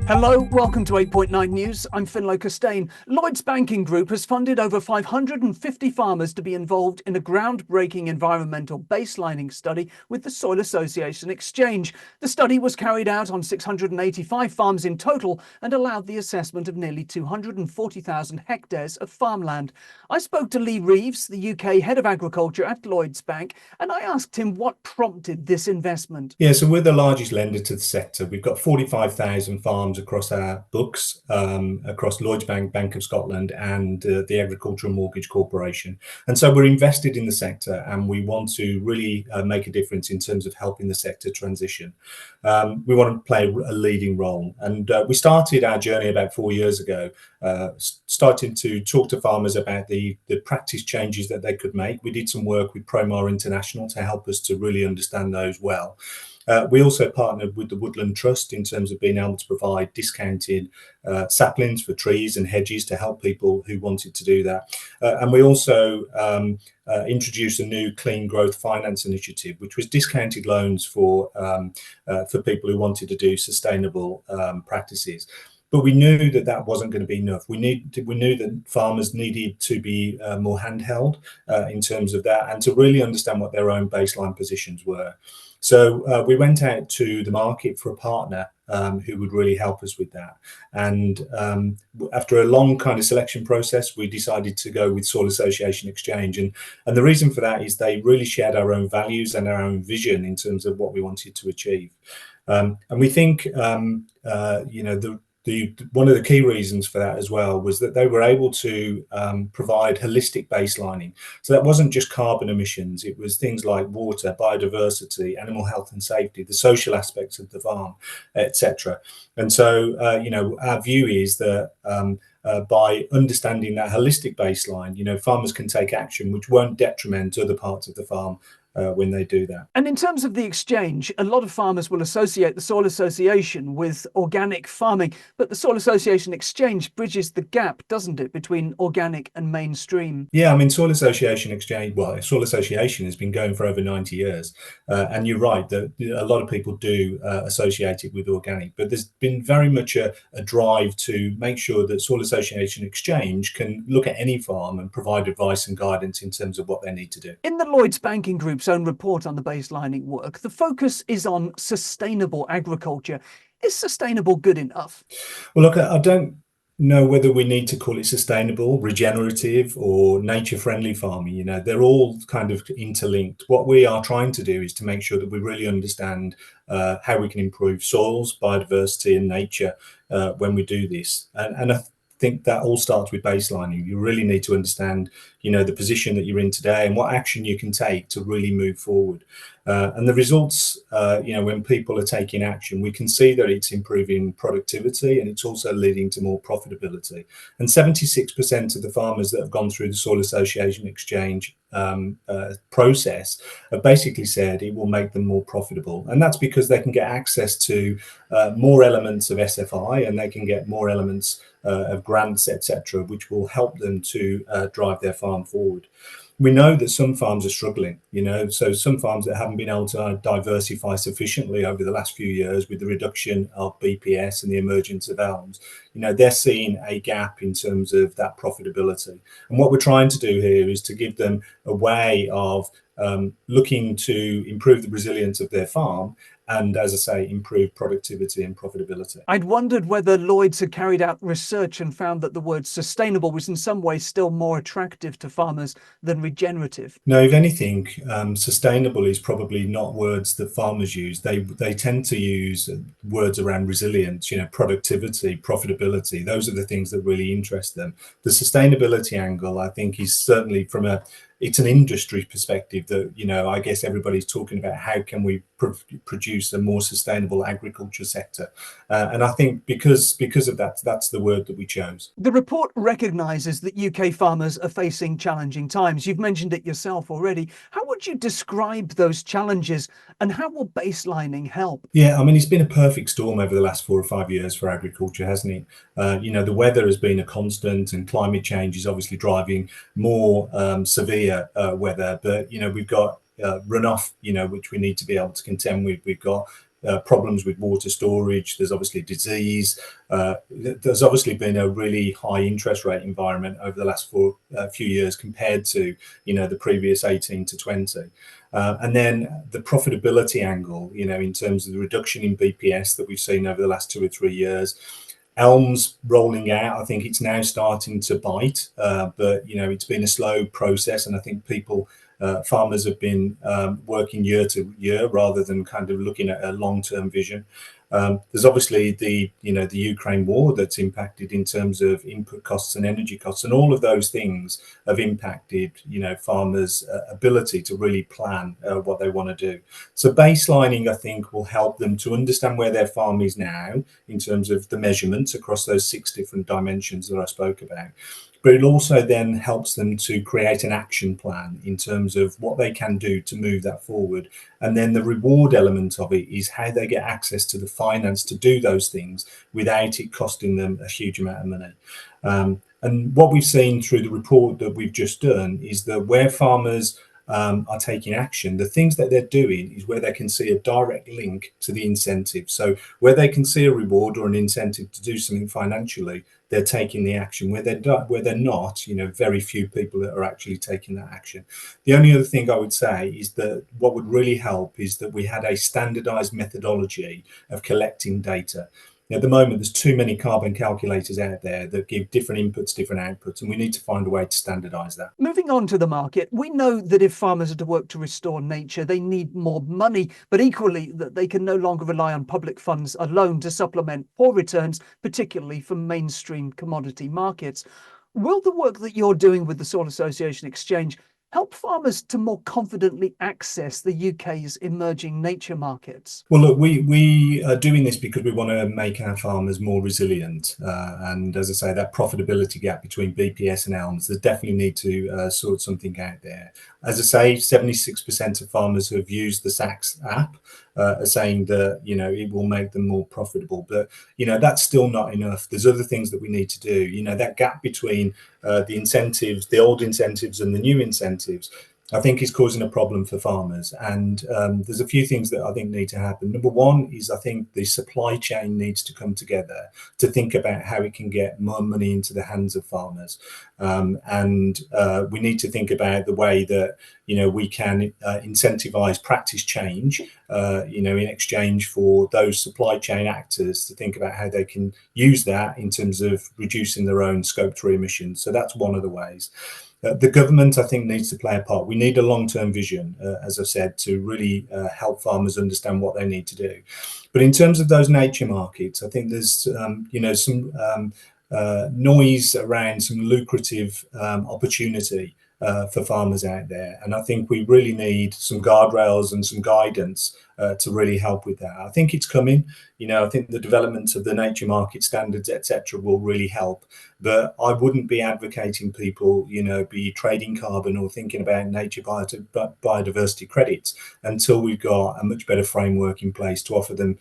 Hello, welcome to 8.9 News. I'm Ffinlo Costain. Lloyds Banking Group has funded over 550 farmers to be involved in a groundbreaking environmental baselining study with the Soil Association Exchange. The study was carried out on 685 farms in total and allowed the assessment of nearly 240,000 hectares of farmland. I spoke to Lee Reeves, the UK Head of Agriculture at Lloyds Bank, and I asked him what prompted this investment. Yeah, so we're the largest lender to the sector. We've got 45,000 farms across our books, across Lloyds Bank, Bank of Scotland, and the Agricultural Mortgage Corporation. And so we're invested in the sector, and we want to really make a difference in terms of helping the sector transition. We want to play a leading role. And we started our journey about 4 years ago, starting to talk to farmers about the practice changes that they could make. We did some work with Promar International to help us to really understand those well. We also partnered with the Woodland Trust in terms of being able to provide discounted saplings for trees and hedges to help people who wanted to do that. And we also introduced a new clean growth finance initiative, which was discounted loans for people who wanted to do sustainable practices. But we knew that that wasn't going to be enough. We knew that farmers needed to be more handheld in terms of that, and to really understand what their own baseline positions were. So we went out to the market for a partner who would really help us with that. And after a long kind of selection process, we decided to go with Soil Association Exchange. And the reason for that is they really shared our own values and our own vision in terms of what we wanted to achieve. And we think, one of the key reasons for that as well was that they were able to provide holistic baselining. So that wasn't just carbon emissions, it was things like water, biodiversity, animal health and safety, the social aspects of the farm, etc. And so, our view is that by understanding that holistic baseline, farmers can take action which won't detriment other parts of the farm when they do that. And in terms of the exchange, a lot of farmers will associate the Soil Association with organic farming, but the Soil Association Exchange bridges the gap, doesn't it, between organic and mainstream? Yeah, I mean, Soil Association Exchange, well, Soil Association has been going for over 90 years. And you're right that a lot of people do associate it with organic, but there's been very much a drive to make sure that Soil Association Exchange can look at any farm and provide advice and guidance in terms of what they need to do. In the Lloyds Banking Group's own report on the baselining work, the focus is on sustainable agriculture. Is sustainable good enough? Well, look, I don't know whether we need to call it sustainable, regenerative, or nature-friendly farming. They're all kind of interlinked. What we are trying to do is to make sure that we really understand how we can improve soils, biodiversity, and nature when we do this. And I think that all starts with baselining. You really need to understand, the position that you're in today and what action you can take to really move forward. And the results, when people are taking action, we can see that it's improving productivity and it's also leading to more profitability. And 76% of the farmers that have gone through the Soil Association Exchange process have basically said it will make them more profitable. And that's because they can get access to more elements of SFI, and they can get more elements of grants, etc., which will help them to drive their farm forward. We know that some farms are struggling, so some farms that haven't been able to diversify sufficiently over the last few years with the reduction of BPS and the emergence of elms, they're seeing a gap in terms of that profitability. And what we're trying to do here is to give them a way of looking to improve the resilience of their farm and, as I say, improve productivity and profitability. I'd wondered whether Lloyds had carried out research and found that the word sustainable was in some ways still more attractive to farmers than regenerative. No, if anything, sustainable is probably not words that farmers use. They tend to use words around resilience, productivity, profitability. Those are the things that really interest them. The sustainability angle, I think, is certainly it's an industry perspective that, I guess everybody's talking about how can we produce a more sustainable agriculture sector. And I think because of that, that's the word that we chose. The report recognises that UK farmers are facing challenging times. You've mentioned it yourself already. How would you describe those challenges and how will baselining help? Yeah, I mean, it's been a perfect storm over the last 4 or 5 years for agriculture, hasn't it? The weather has been a constant, and climate change is obviously driving more severe weather. But, we've got runoff, which we need to be able to contend with. We've got problems with water storage. There's obviously disease. There's obviously been a really high interest rate environment over the last few years compared to the previous 18 to 20. And then the profitability angle, in terms of the reduction in BPS that we've seen over the last 2 or 3 years. Elms rolling out, I think it's now starting to bite, but it's been a slow process, and I think farmers have been working year to year rather than kind of looking at a long-term vision. There's obviously the Ukraine war that's impacted in terms of input costs and energy costs, and all of those things have impacted farmers' ability to really plan what they want to do. So baselining, I think, will help them to understand where their farm is now in terms of the measurements across those 6 different dimensions that I spoke about. But it also then helps them to create an action plan in terms of what they can do to move that forward. And then the reward element of it is how they get access to the finance to do those things without it costing them a huge amount of money. And what we've seen through the report that we've just done is that where farmers are taking action, the things that they're doing is where they can see a direct link to the incentive. So where they can see a reward or an incentive to do something financially, they're taking the action. Where they're not, very few people are actually taking that action. The only other thing I would say is that what would really help is that we had a standardized methodology of collecting data. At the moment, there's too many carbon calculators out there that give different inputs, different outputs, and we need to find a way to standardize that. Moving on to the market, we know that if farmers are to work to restore nature, they need more money, but equally that they can no longer rely on public funds alone to supplement poor returns, particularly from mainstream commodity markets. Will the work that you're doing with the Soil Association Exchange help farmers to more confidently access the UK's emerging nature markets? Well, look, we are doing this because we want to make our farmers more resilient. And as I say, that profitability gap between BPS and ELMS, there's definitely need to sort something out there. As I say, 76% of farmers who have used the SACS app are saying that, it will make them more profitable. But, that's still not enough. There's other things that we need to do. That gap between the incentives, the old incentives and the new incentives, I think is causing a problem for farmers. And there's a few things that I think need to happen. Number one is I think the supply chain needs to come together to think about how it can get more money into the hands of farmers. And we need to think about the way that, we can incentivize practice change, in exchange for those supply chain actors to think about how they can use that in terms of reducing their own Scope 3 emissions. So that's one of the ways. The government, I think, needs to play a part. We need a long-term vision, as I've said, to really help farmers understand what they need to do. But in terms of those nature markets, I think there's, some noise around some lucrative opportunity for farmers out there. And I think we really need some guardrails and some guidance to really help with that. I think it's coming. I think the development of the nature market standards, etc., will really help. But I wouldn't be advocating people, be trading carbon or thinking about nature biodiversity credits until we've got a much better framework in place to offer them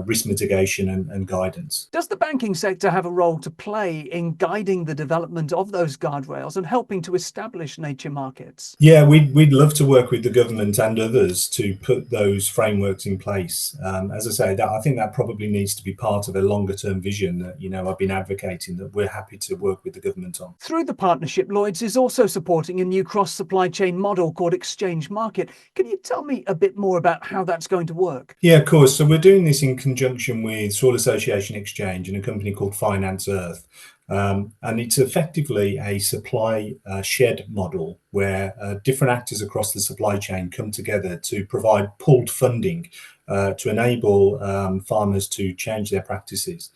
risk mitigation and guidance. Does the banking sector have a role to play in guiding the development of those guardrails and helping to establish nature markets? Yeah, we'd love to work with the government and others to put those frameworks in place. As I say, I think that probably needs to be part of a longer term vision that, I've been advocating, that we're happy to work with the government on. Through the partnership, Lloyds is also supporting a new cross-supply chain model called Exchange Market. Can you tell me a bit more about how that's going to work? Yeah, of course. So we're doing this in conjunction with Soil Association Exchange and a company called Finance Earth. And it's effectively a supply shed model where different actors across the supply chain come together to provide pooled funding to enable farmers to change their practices.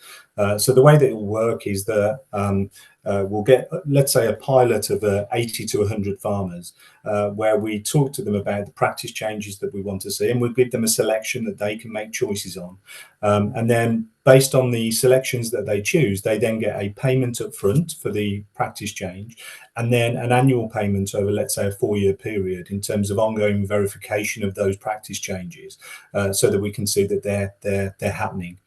So the way that it will work is that we'll get, let's say, a pilot of 80 to 100 farmers where we talk to them about the practice changes that we want to see, and we'll give them a selection that they can make choices on. And then based on the selections that they choose, they then get a payment up front for the practice change, and then an annual payment over, let's say, a 4-year period in terms of ongoing verification of those practice changes, so that we can see that they're happening.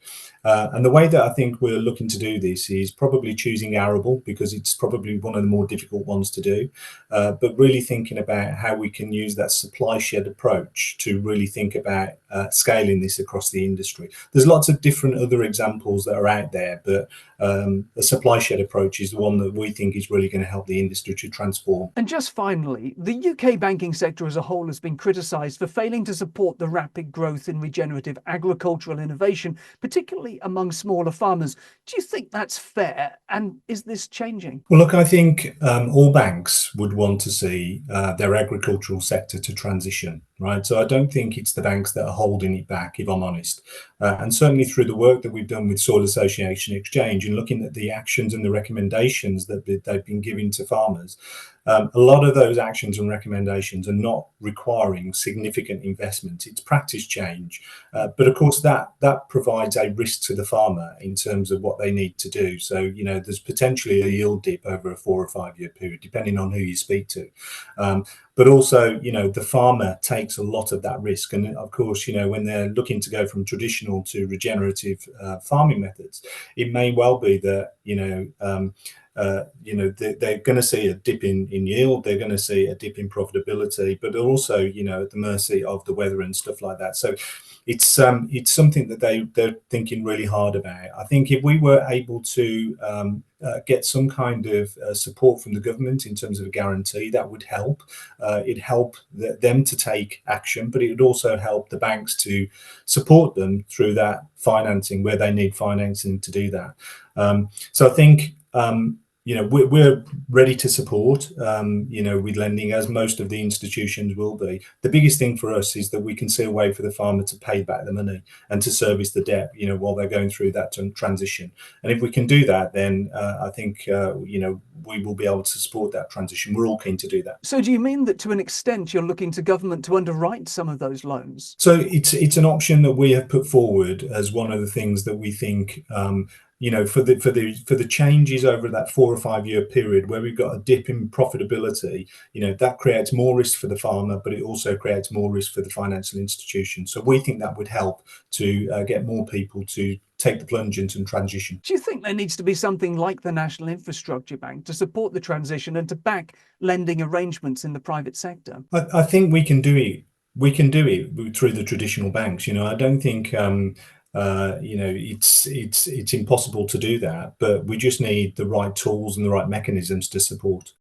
And the way that I think we're looking to do this is probably choosing arable, because it's probably one of the more difficult ones to do, but really thinking about how we can use that supply shed approach to really think about scaling this across the industry. There's lots of different other examples that are out there, but the supply shed approach is the one that we think is really going to help the industry to transform. And just finally, the UK banking sector as a whole has been criticised for failing to support the rapid growth in regenerative agricultural innovation, particularly among smaller farmers. Do you think that's fair? And is this changing? Well, look, I think all banks would want to see their agricultural sector to transition, right? So I don't think it's the banks that are holding it back, if I'm honest. And certainly through the work that we've done with Soil Association Exchange and looking at the actions and the recommendations that they've been giving to farmers, a lot of those actions and recommendations are not requiring significant investment. It's practice change. But of course, that provides a risk to the farmer in terms of what they need to do. So, you know, there's potentially a yield dip over a 4 or 5 year period, depending on who you speak to. But also, you know, the farmer takes a lot of that risk. And of course, you know, when they're looking to go from traditional to regenerative farming methods, it may well be that, they're going to see a dip in yield, they're going to see a dip in profitability, but also, you know, at the mercy of the weather and stuff like that. So it's something that they're thinking really hard about. I think if we were able to get some kind of support from the government in terms of a guarantee, that would help. It'd help them to take action, but it would also help the banks to support them through that financing where they need financing to do that. So I think we're ready to support, with lending, as most of the institutions will be. The biggest thing for us is that we can see a way for the farmer to pay back the money and to service the debt, while they're going through that transition. And if we can do that, then I think, we will be able to support that transition. We're all keen to do that. So do you mean that to an extent you're looking to government to underwrite some of those loans? So it's an option that we have put forward as one of the things that we think, for the changes over that 4 or 5 year period where we've got a dip in profitability, that creates more risk for the farmer, but it also creates more risk for the financial institution. So we think that would help to get more people to take the plunge into transition. Do you think there needs to be something like the National Infrastructure Bank to support the transition and to back lending arrangements in the private sector? I think we can do it. We can do it through the traditional banks. I don't think it's impossible to do that, but we just need the right tools and the right mechanisms to support.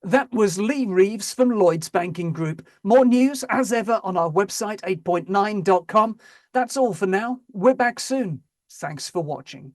That was Lee Reeves from Lloyds Banking Group. More news as ever on our website 8point9.com. That's all for now. We're back soon. Thanks for watching.